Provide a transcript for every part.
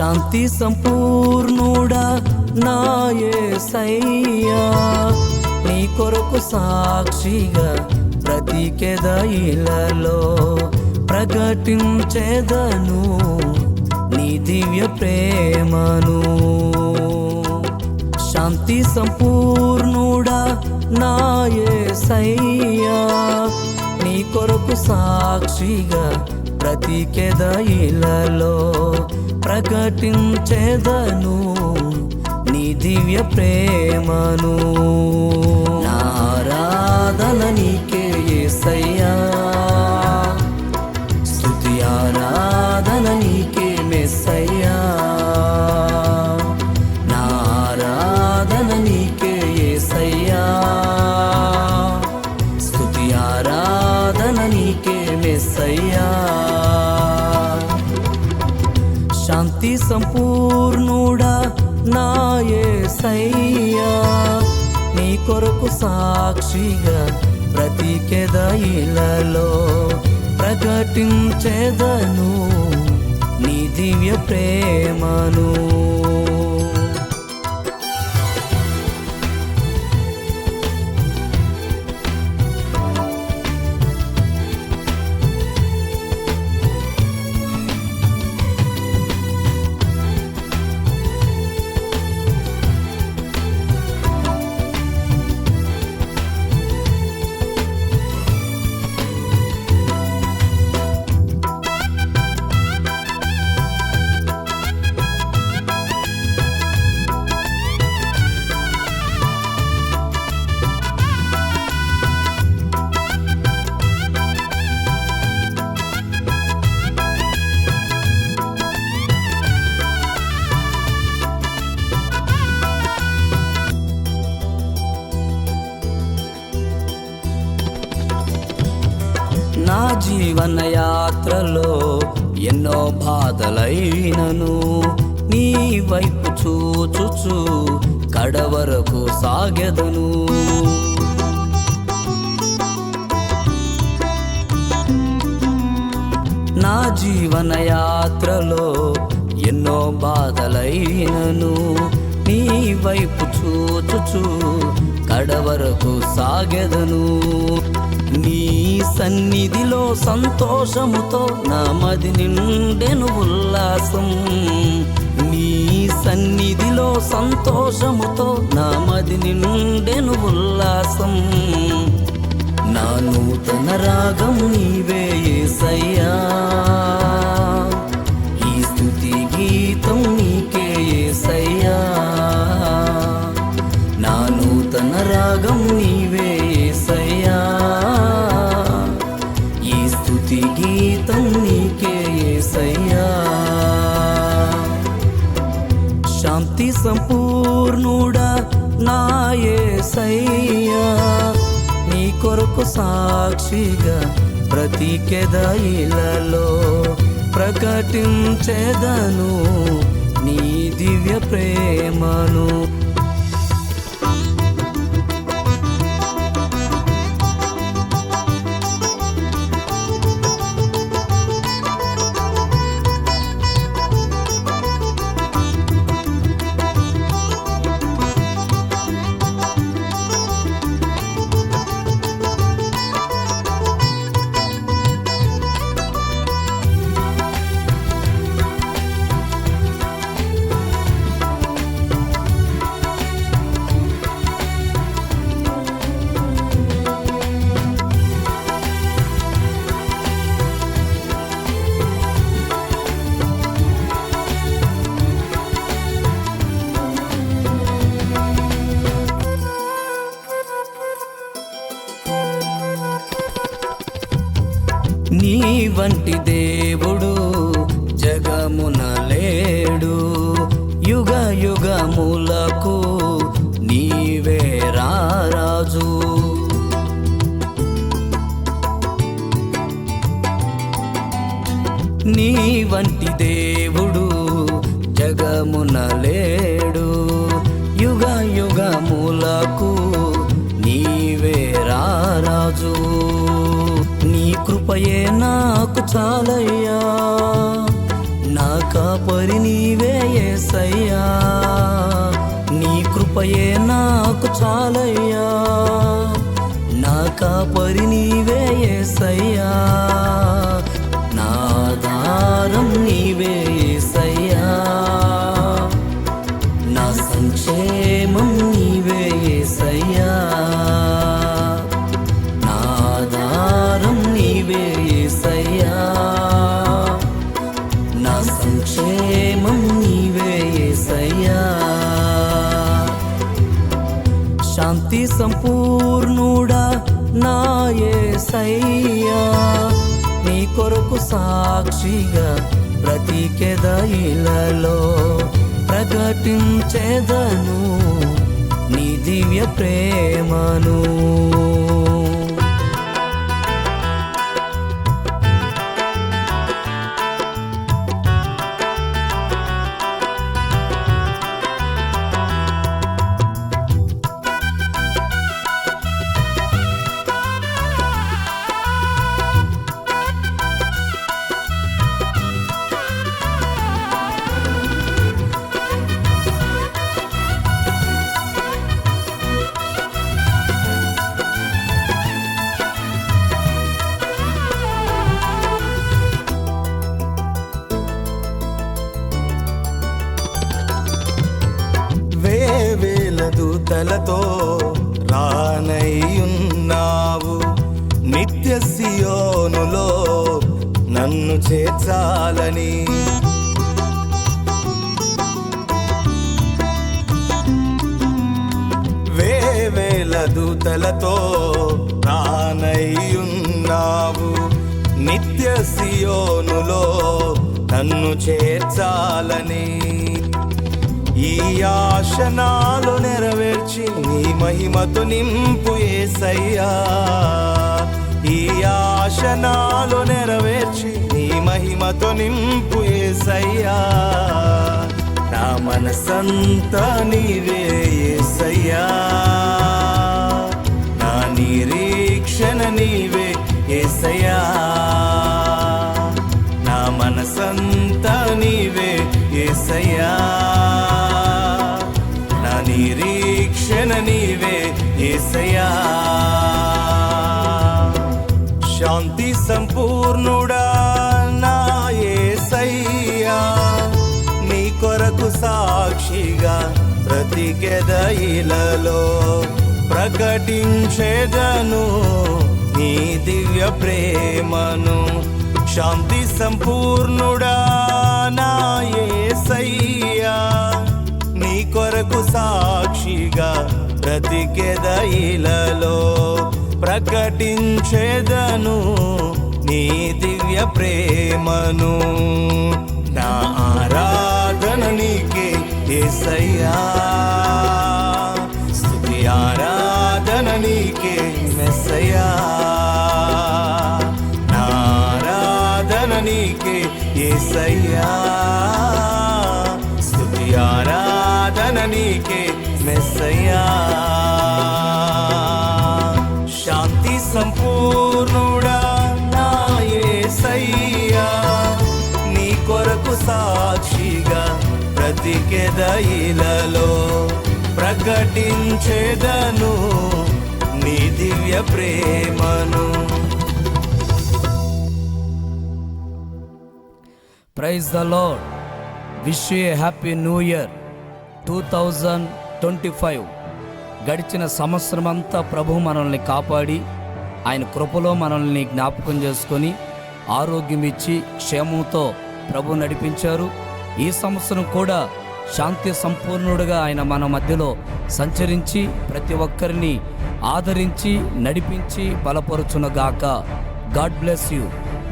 శాంతి సంపూర్ణుడా నా యేసయ్యా, నీ కొరకు సాక్షిగా బ్రతికెద ఇలలో ప్రకటించెదను నీ దివ్య ప్రేమను. శాంతి సంపూర్ణుడా నా యేసయ్యా, నీ కొరకు సాక్షిగా బ్రతికెద ఇలలో ప్రకటించెదను నీ దివ్య ప్రేమను. నా ఆరాధన నీకే యేసయ్యా, స్తుతి ఆరాధన నీకే మెస్సయ్యా. నా ఆరాధన నీకే యేసయ్యా, స్తుతి ఆరాధన నీకే మెస్సయ్యా. శాంతి సంపూర్ణుడా నా యేసయ్యా, నీ కొరకు సాక్షిగా బ్రతికెద ఇలలో ప్రకటించెదను నీ దివ్య ప్రేమను. నా జీవన యాత్రలో ఎన్నో బాధలైనను నీ వైపు చూచుచు కడవరకు సాగెదను. నా జీవన యాత్రలో ఎన్నో బాధలైనను నీ వైపు చూచుచు కడవరకు సాగెదను. నీ సన్నిధిలో సంతోషముతో నా మది నిండెను ఉల్లాసం. నీ సన్నిధిలో సంతోషముతో నా మది నిండెను ఉల్లాసం. నా నూతన రాగం నీవే యేసయ్యా, ఈ స్తుతి గీతం నీకే యేసయ్యా. నా నూతన రాగం నీవే యేసయ్యా, ఈ స్తుతి గీతం నీకే యేసయ్యా. శాంతి సంపూర్ణుడా నా యేసయ్యా, నీ కొరకు సాక్షిగా బ్రతికెద ఇలలో ప్రకటించెదను నీ దివ్య ప్రేమను. నీ వంటి దేవుడు జగమున లేడు, యుగ యుగములకు నీవే రారాజు. నీ వంటి దేవుడు జగమున లేడు, యుగ యుగములకు నీవే రారాజు. నీ కృపయే నాకు చాలయ్యా, నా కాపరి నీవే యేసయ్యా, నీ కృపయే నాకు చాలయ్యా. నా కాపరి నీవే యేసయ్యా, నా ఆధారం నీవే యేసయ్యా, నా సంక్షేమం నీవే యేసయ్యా, నా ఆధారం నీవే యేసయ్యా, నా సంక్షేమం నీవే యేసయ్యా. శాంతి సంపూర్ణుడా నా యేసయ్యా, నీ కొరకు సాక్షిగా బ్రతికెదయిలలో ప్రకటించెదను నీ దివ్య ప్రేమను. వేవేల దూతలతో రానయ్యున్నావు, నిత్య సియోనులో నన్ను చేర్చాలని. వేవేల దూతలతో రానయ్యున్నావు, నిత్య సియోనులో నన్ను చేర్చాలని. ఈ ఆశ నాలో నెరవేర్చి నీ మహిమతో నింపు యేసయ్యా, ఈ ఆశ నాలో నెరవేర్చి నీ మహిమతో నింపు యేసయ్యా. నా మనసంతా నీవే యేసయ్యా, నా నిరీక్షణ నీవే యేసయ్యా, నా మనసంతా నీవే యేసయ్యా, నా నిరీక్షణ నీవే యేసయ్యా. శాంతి సంపూర్ణుడా నా యేసయ్యా, నీ కొరకు సాక్షిగా బ్రతికెదయిలలో ప్రకటించెదను నీ దివ్య ప్రేమను. శాంతి సంపూర్ణుడా నా యేసయ్యా, నీ కొరకు సాక్షిగా బ్రతికెదయిలలో ప్రకటించెదను నీ దివ్య ప్రేమను. నా ఆరాధన నీకే యేసయ్యా, స్తుతి ఆరాధన నీకే మెస్సయ్యా, నా ఆరాధన నీకే యేసయ్యా, స్తుతి ఆరాధన నీకే మెస్సయ్యా. శాంతి సంపూర్ణుడా నా యేసయ్యా, నీ కొరకు సాక్షిగా బ్రతికెదయిలలో ప్రకటించెదను నీ దివ్య ప్రేమను. Praise the Lord. Wish you a happy new year 2025. గడిచిన సంవత్సరం అంతా ప్రభు మనల్ని కాపాడి ఆయన కృపలో మనల్ని జ్ఞాపకం చేసుకొని ఆరోగ్యం ఇచ్చి క్షేమంతో ప్రభు నడిపించారు. ఈ సంవత్సరం కూడా శాంతి సంపూర్ణుడుగా ఆయన మన మధ్యలో సంచరించి ప్రతి ఒక్కరిని ఆదరించి నడిపించి బలపరుచునుగాక. God bless you.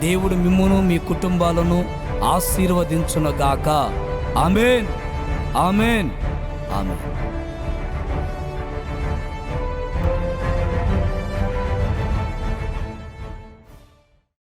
దేవుడు మిమ్మును మీ కుటుంబాలను ఆశీర్వదించునుగాక. ఆమేన్, ఆమేన్, ఆమేన్.